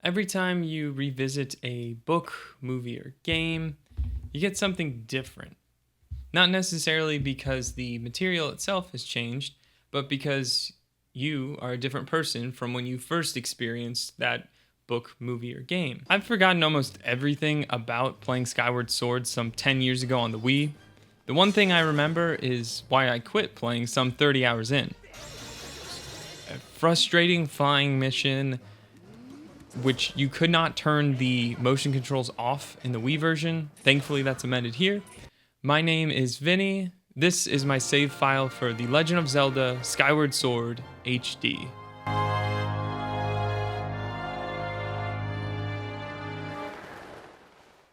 Every time you revisit a book, movie, or game, you get something different. Not necessarily because the material itself has changed, but because you are a different person from when you first experienced that book, movie, or game. I've forgotten almost everything about playing Skyward Sword some 10 years ago on the Wii. The one thing I remember is why I quit playing some 30 hours in. A frustrating flying mission which you could not turn the motion controls off in the Wii version. Thankfully, that's amended here. My name is Vinny. This is my save file for The Legend of Zelda Skyward Sword HD.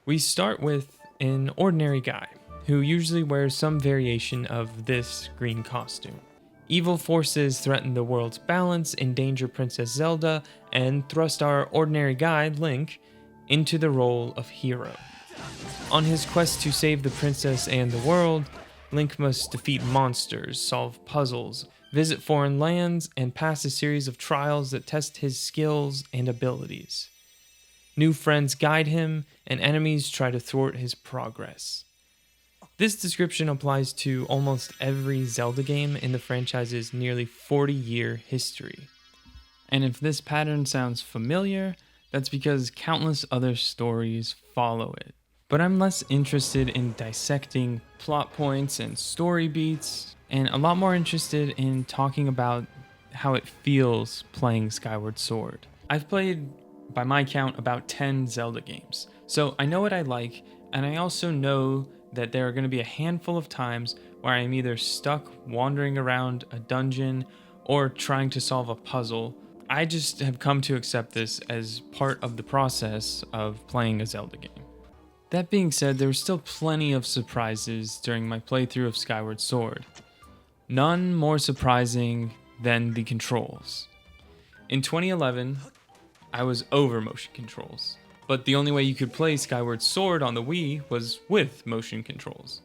We start with an ordinary guy who usually wears some variation of this green costume. Evil forces threaten the world's balance, endanger Princess Zelda, and thrust our ordinary guy, Link, into the role of hero. On his quest to save the princess and the world, Link must defeat monsters, solve puzzles, visit foreign lands, and pass a series of trials that test his skills and abilities. New friends guide him, and enemies try to thwart his progress. This description applies to almost every Zelda game in the franchise's nearly 40-year history. And if this pattern sounds familiar, that's because countless other stories follow it. But I'm less interested in dissecting plot points and story beats, and a lot more interested in talking about how it feels playing Skyward Sword. I've played, by my count, about 10 Zelda games, so I know what I like, and I also know that there are going to be a handful of times where I'm either stuck wandering around a dungeon or trying to solve a puzzle. I just have come to accept this as part of the process of playing a Zelda game. That being said, there were still plenty of surprises during my playthrough of Skyward Sword. None more surprising than the controls. In 2011, I was over motion controls. But the only way you could play Skyward Sword on the Wii was with motion controls.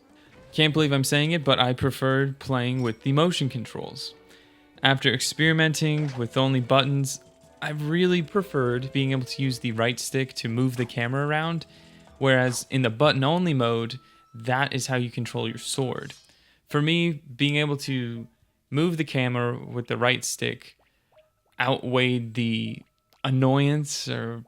Can't believe I'm saying it, but I preferred playing with the motion controls. After experimenting with only buttons, I really preferred being able to use the right stick to move the camera around, whereas in the button-only mode, that is how you control your sword. For me, being able to move the camera with the right stick outweighed the annoyance or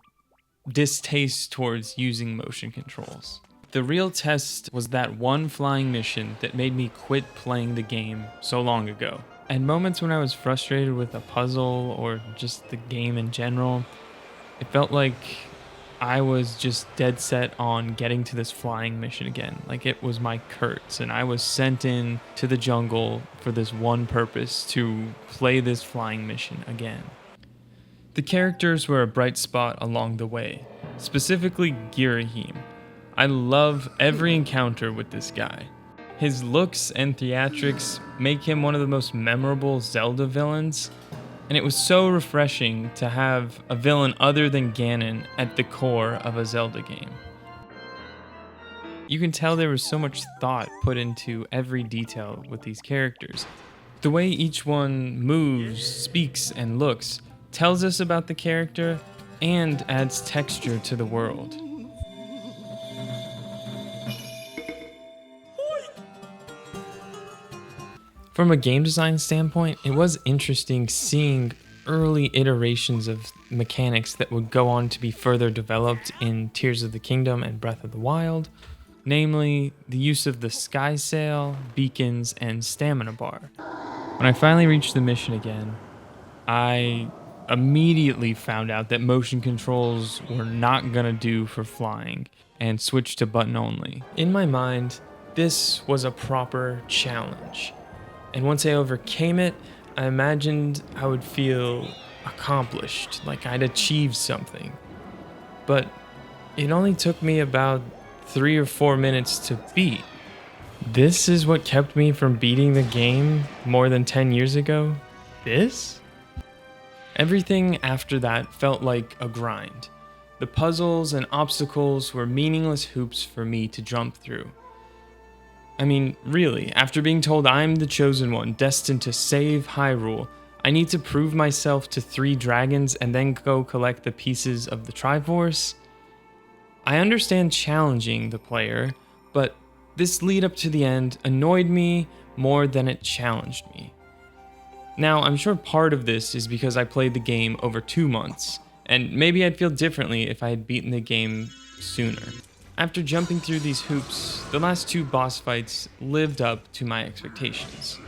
distaste towards using motion controls. The real test was that one flying mission that made me quit playing the game so long ago. At moments when I was frustrated with a puzzle or just the game in general, it felt like I was just dead set on getting to this flying mission again. Like it was my curse, and I was sent in to the jungle for this one purpose, to play this flying mission again. The characters were a bright spot along the way, specifically Girahim. I love every encounter with this guy. His looks and theatrics make him one of the most memorable Zelda villains, and it was so refreshing to have a villain other than Ganon at the core of a Zelda game. You can tell there was so much thought put into every detail with these characters. The way each one moves, speaks, and looks tells us about the character and adds texture to the world. From a game design standpoint, it was interesting seeing early iterations of mechanics that would go on to be further developed in Tears of the Kingdom and Breath of the Wild, namely the use of the sky sail, beacons, and stamina bar. When I finally reached the mission again, I immediately found out that motion controls were not gonna do for flying and switched to button only. In my mind, this was a proper challenge. And once I overcame it, I imagined I would feel accomplished, like I'd achieved something. But it only took me about 3 or 4 minutes to beat. This is what kept me from beating the game more than 10 years ago? This? Everything after that felt like a grind. The puzzles and obstacles were meaningless hoops for me to jump through. I mean, really, after being told I'm the chosen one, destined to save Hyrule, I need to prove myself to 3 dragons and then go collect the pieces of the Triforce. I understand challenging the player, but this lead up to the end annoyed me more than it challenged me. Now, I'm sure part of this is because I played the game over 2 months, and maybe I'd feel differently if I had beaten the game sooner. After jumping through these hoops, the last 2 boss fights lived up to my expectations.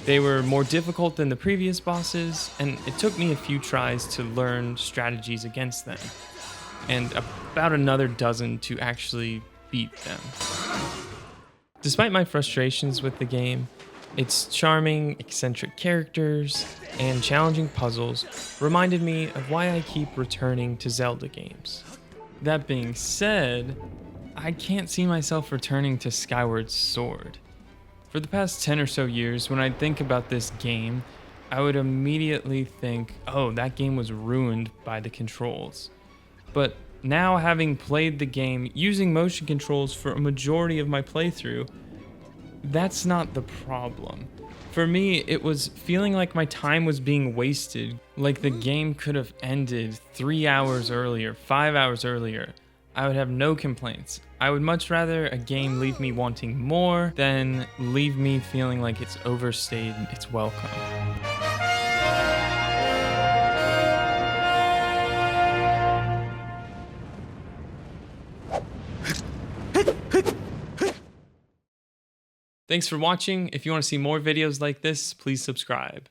They were more difficult than the previous bosses, and it took me a few tries to learn strategies against them, and about another dozen to actually beat them. Despite my frustrations with the game, its charming, eccentric characters and challenging puzzles reminded me of why I keep returning to Zelda games. That being said, I can't see myself returning to Skyward Sword. For the past 10 or so years, when I think about this game, I would immediately think, oh, that game was ruined by the controls. But now, having played the game using motion controls for a majority of my playthrough, that's not the problem. For me, it was feeling like my time was being wasted, like the game could have ended 3 hours earlier, 5 hours earlier. I would have no complaints. I would much rather a game leave me wanting more than leave me feeling like it's overstayed its welcome. Thanks for watching. If you want to see more videos like this, please subscribe.